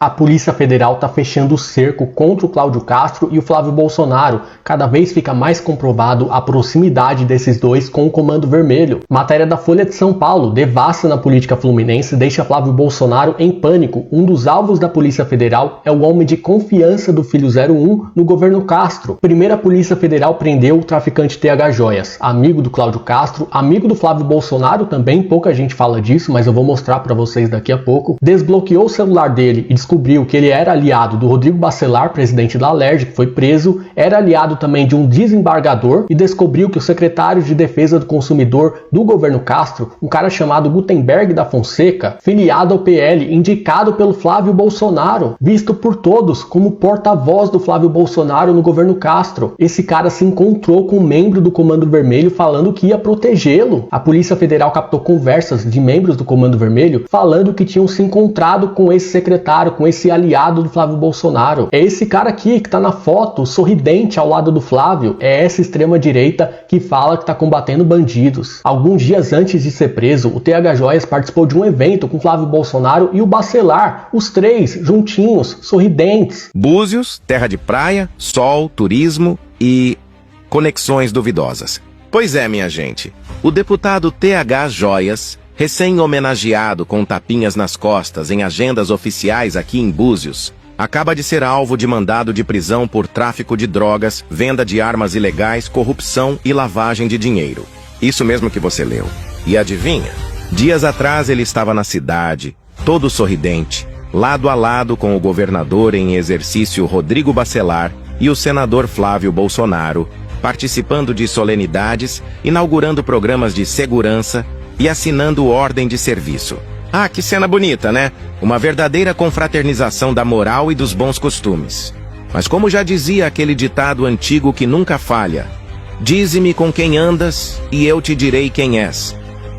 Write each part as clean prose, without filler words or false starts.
A Polícia Federal está fechando o cerco contra o Cláudio Castro e o Flávio Bolsonaro. Cada vez fica mais comprovado a proximidade desses dois com o Comando Vermelho. Matéria da Folha de São Paulo: devassa na política fluminense deixa Flávio Bolsonaro em pânico. Um dos alvos da Polícia Federal é o homem de confiança do filho 01 no governo Castro. Primeiro, a Polícia Federal prendeu o traficante TH Joias, amigo do Cláudio Castro, amigo do Flávio Bolsonaro também, pouca gente fala disso, mas eu vou mostrar para vocês daqui a pouco. Desbloqueou o celular dele e descobriu que ele era aliado do Rodrigo Bacelar, presidente da Alerj, que foi preso, era aliado também de um desembargador e descobriu que o secretário de Defesa do Consumidor do governo Castro, um cara chamado Gutenberg da Fonseca, filiado ao PL, indicado pelo Flávio Bolsonaro, visto por todos como porta-voz do Flávio Bolsonaro no governo Castro. Esse cara se encontrou com um membro do Comando Vermelho falando que ia protegê-lo. A Polícia Federal captou conversas de membros do Comando Vermelho falando que tinham se encontrado com esse secretário, com esse aliado do Flávio Bolsonaro. É esse cara aqui que tá na foto, sorridente ao lado do Flávio. É essa extrema-direita que fala que tá combatendo bandidos. Alguns dias antes de ser preso, o TH Joias participou de um evento com Flávio Bolsonaro e o Bacelar, os três juntinhos, sorridentes. Búzios, terra de praia, sol, turismo e conexões duvidosas. Pois é, minha gente, o deputado TH Joias, recém-homenageado com tapinhas nas costas em agendas oficiais aqui em Búzios, acaba de ser alvo de mandado de prisão por tráfico de drogas, venda de armas ilegais, corrupção e lavagem de dinheiro. Isso mesmo que você leu. E adivinha? Dias atrás ele estava na cidade, todo sorridente, lado a lado com o governador em exercício Rodrigo Bacelar e o senador Flávio Bolsonaro, participando de solenidades, inaugurando programas de segurança e assinando ordem de serviço. Ah, que cena bonita, né? Uma verdadeira confraternização da moral e dos bons costumes. Mas como já dizia aquele ditado antigo que nunca falha: dize-me com quem andas e eu te direi quem és.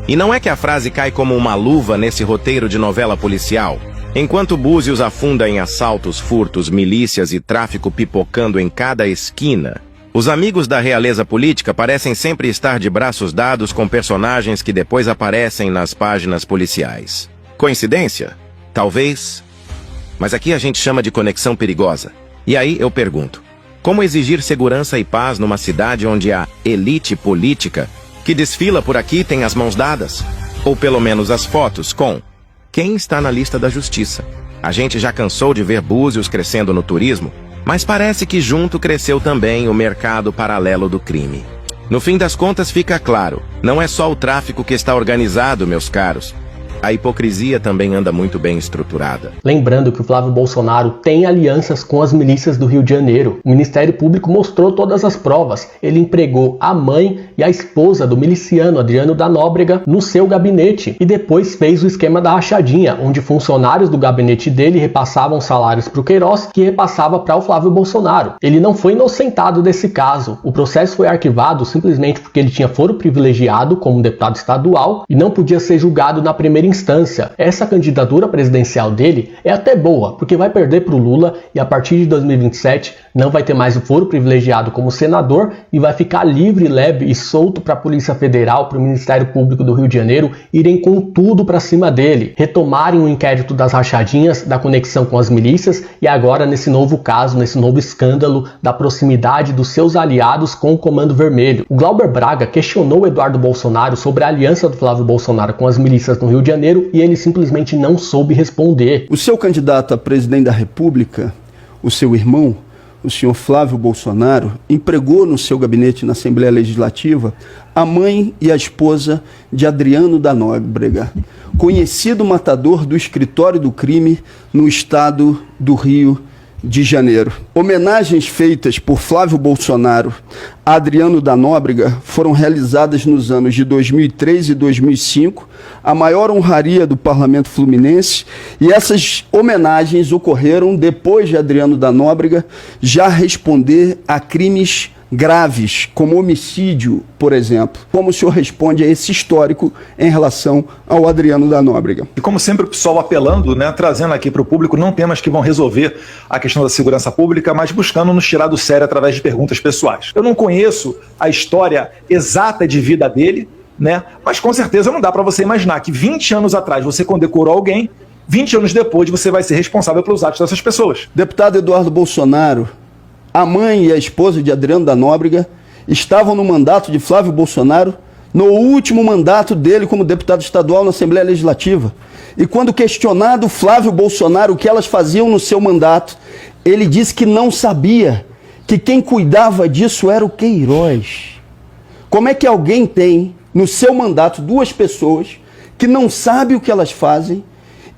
E não é que a frase cai como uma luva nesse roteiro de novela policial? Enquanto Búzios afunda em assaltos, furtos, milícias e tráfico pipocando em cada esquina, os amigos da realeza política parecem sempre estar de braços dados com personagens que depois aparecem nas páginas policiais. Coincidência? Talvez. Mas aqui a gente chama de conexão perigosa. E aí eu pergunto, como exigir segurança e paz numa cidade onde a elite política que desfila por aqui tem as mãos dadas? Ou pelo menos as fotos com quem está na lista da justiça? A gente já cansou de ver Búzios crescendo no turismo, mas parece que junto cresceu também o mercado paralelo do crime. No fim das contas fica claro, não é só o tráfico que está organizado, meus caros. A hipocrisia também anda muito bem estruturada. Lembrando que o Flávio Bolsonaro tem alianças com as milícias do Rio de Janeiro. O Ministério Público mostrou todas as provas. Ele empregou a mãe e a esposa do miliciano Adriano da Nóbrega no seu gabinete e depois fez o esquema da rachadinha, onde funcionários do gabinete dele repassavam salários para o Queiroz, que repassava para o Flávio Bolsonaro. Ele não foi inocentado desse caso. O processo foi arquivado simplesmente porque ele tinha foro privilegiado como deputado estadual e não podia ser julgado na primeira instância. Essa candidatura presidencial dele é até boa, porque vai perder para o Lula e a partir de 2027 não vai ter mais o foro privilegiado como senador e vai ficar livre, leve e solto para a Polícia Federal, para o Ministério Público do Rio de Janeiro irem com tudo para cima dele, retomarem o inquérito das rachadinhas, da conexão com as milícias e agora nesse novo caso, nesse novo escândalo da proximidade dos seus aliados com o Comando Vermelho. O Glauber Braga questionou o Eduardo Bolsonaro sobre a aliança do Flávio Bolsonaro com as milícias no Rio de Janeiro e ele simplesmente não soube responder. O seu candidato a presidente da República, o seu irmão, o senhor Flávio Bolsonaro, empregou no seu gabinete na Assembleia Legislativa a mãe e a esposa de Adriano da Nóbrega, conhecido matador do escritório do crime no estado do Rio de Janeiro. Homenagens feitas por Flávio Bolsonaro a Adriano da Nóbrega foram realizadas nos anos de 2003 e 2005, a maior honraria do Parlamento Fluminense, e essas homenagens ocorreram depois de Adriano da Nóbrega já responder a crimes graves, como homicídio, por exemplo. Como o senhor responde a esse histórico em relação ao Adriano da Nóbrega? E como sempre o PSOL apelando, né, trazendo aqui para o público não temas que vão resolver a questão da segurança pública, mas buscando nos tirar do sério através de perguntas pessoais. Eu não conheço a história exata de vida dele, né, mas com certeza não dá para você imaginar que 20 anos atrás você condecorou alguém, 20 anos depois você vai ser responsável pelos atos dessas pessoas. Deputado Eduardo Bolsonaro, a mãe e a esposa de Adriano da Nóbrega estavam no mandato de Flávio Bolsonaro, no último mandato dele como deputado estadual na Assembleia Legislativa. E quando questionado Flávio Bolsonaro o que elas faziam no seu mandato, ele disse que não sabia, que quem cuidava disso era o Queiroz. Como é que alguém tem no seu mandato duas pessoas que não sabe o que elas fazem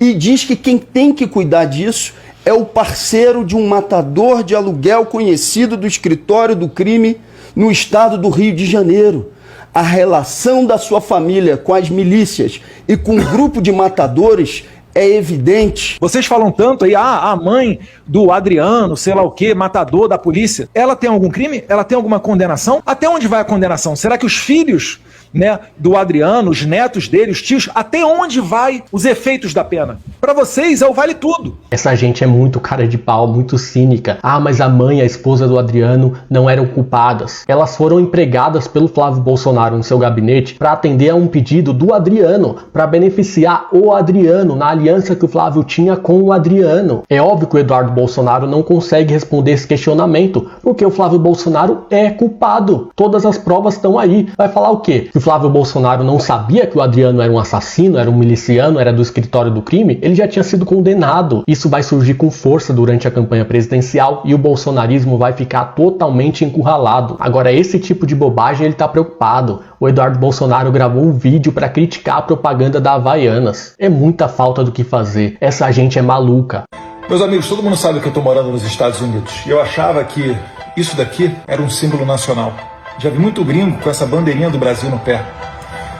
e diz que quem tem que cuidar disso é o parceiro de um matador de aluguel conhecido do escritório do crime no estado do Rio de Janeiro? A relação da sua família com as milícias e com o grupo de matadores é evidente. Vocês falam tanto aí, a mãe do Adriano, sei lá o quê, matador da polícia, ela tem algum crime? Ela tem alguma condenação? Até onde vai a condenação? Será que os filhos, né, do Adriano, os netos dele, os tios, até onde vai os efeitos da pena? Para vocês é o vale tudo. Essa gente é muito cara de pau, muito cínica. Ah, mas a mãe e a esposa do Adriano não eram culpadas. Elas foram empregadas pelo Flávio Bolsonaro no seu gabinete para atender a um pedido do Adriano, para beneficiar o Adriano na aliança que o Flávio tinha com o Adriano. É óbvio que o Eduardo Bolsonaro não consegue responder esse questionamento, porque o Flávio Bolsonaro é culpado. Todas as provas estão aí. Vai falar o quê? Que o Flávio Bolsonaro não sabia que o Adriano era um assassino, era um miliciano, era do escritório do crime? Ele já tinha sido condenado. Isso vai surgir com força durante a campanha presidencial e o bolsonarismo vai ficar totalmente encurralado. Agora, esse tipo de bobagem ele tá preocupado. O Eduardo Bolsonaro gravou um vídeo para criticar a propaganda da Havaianas. É muita falta do que fazer. Essa gente é maluca. Meus amigos, todo mundo sabe que eu estou morando nos Estados Unidos. E eu achava que isso daqui era um símbolo nacional. Já vi muito gringo com essa bandeirinha do Brasil no pé.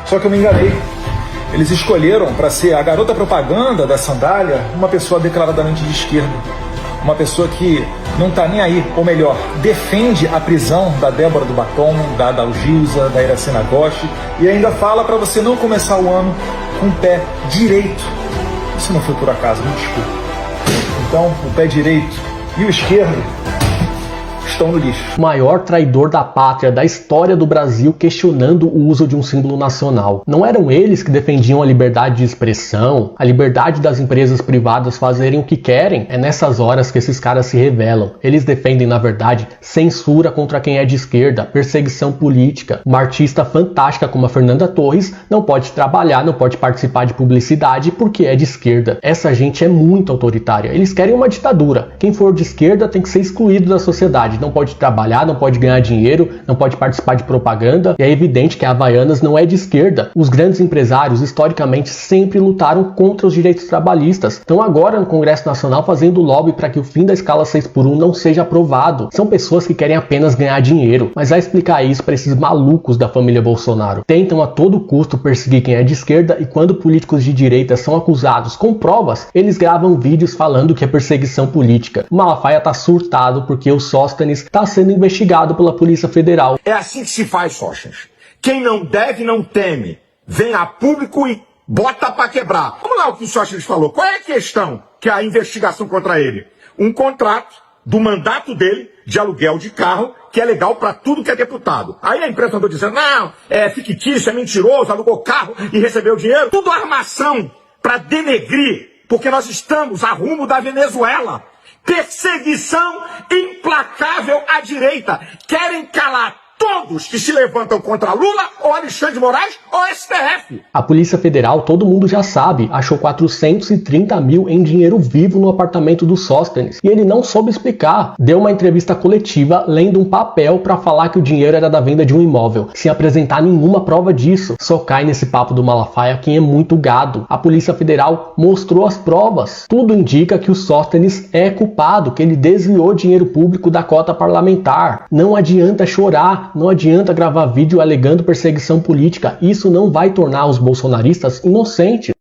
Só que eu me enganei. Eles escolheram para ser a garota propaganda da sandália uma pessoa declaradamente de esquerda. Uma pessoa que não está nem aí, ou melhor, defende a prisão da Débora do Batom, da Adalgisa, da Iracema Goshi, e ainda fala para você não começar o ano com o pé direito. Isso não foi por acaso, me desculpe. Então, o pé direito e o esquerdo estão no lixo. O maior traidor da pátria da história do Brasil questionando o uso de um símbolo nacional. Não eram eles que defendiam a liberdade de expressão, a liberdade das empresas privadas fazerem o que querem? É nessas horas que esses caras se revelam. Eles defendem, na verdade, censura contra quem é de esquerda, perseguição política. Uma artista fantástica como a Fernanda Torres não pode trabalhar, não pode participar de publicidade porque é de esquerda. Essa gente é muito autoritária. Eles querem uma ditadura. Quem for de esquerda tem que ser excluído da sociedade. Não pode trabalhar, não pode ganhar dinheiro, não pode participar de propaganda. E é evidente que a Havaianas não é de esquerda. Os grandes empresários, historicamente, sempre lutaram contra os direitos trabalhistas. Estão agora no Congresso Nacional fazendo lobby para que o fim da escala 6x1 não seja aprovado. São pessoas que querem apenas ganhar dinheiro. Mas vai explicar isso para esses malucos da família Bolsonaro. Tentam a todo custo perseguir quem é de esquerda e quando políticos de direita são acusados com provas, eles gravam vídeos falando que é perseguição política. O Malafaia tá surtado porque o Sóstenes está sendo investigado pela Polícia Federal. É assim que se faz, Sóstenes. Quem não deve, não teme. Vem a público e bota pra quebrar. Vamos lá o que o Sóstenes falou. Qual é a questão que a investigação contra ele? Um contrato do mandato dele de aluguel de carro, que é legal pra tudo que é deputado. Aí a imprensa andou dizendo, não, é fictício, é mentiroso, alugou carro e recebeu dinheiro. Tudo armação pra denegrir, porque nós estamos a rumo da Venezuela. Perseguição implacável à direita. Querem calar todos que se levantam contra Lula ou Alexandre de Moraes ou STF. A Polícia Federal, todo mundo já sabe, achou 430 mil em dinheiro vivo no apartamento do Sóstenes. E ele não soube explicar. Deu uma entrevista coletiva lendo um papel para falar que o dinheiro era da venda de um imóvel, sem apresentar nenhuma prova disso. Só cai nesse papo do Malafaia quem é muito gado. A Polícia Federal mostrou as provas. Tudo indica que o Sóstenes é culpado, que ele desviou dinheiro público da cota parlamentar. Não adianta chorar. Não adianta gravar vídeo alegando perseguição política. Isso não vai tornar os bolsonaristas inocentes.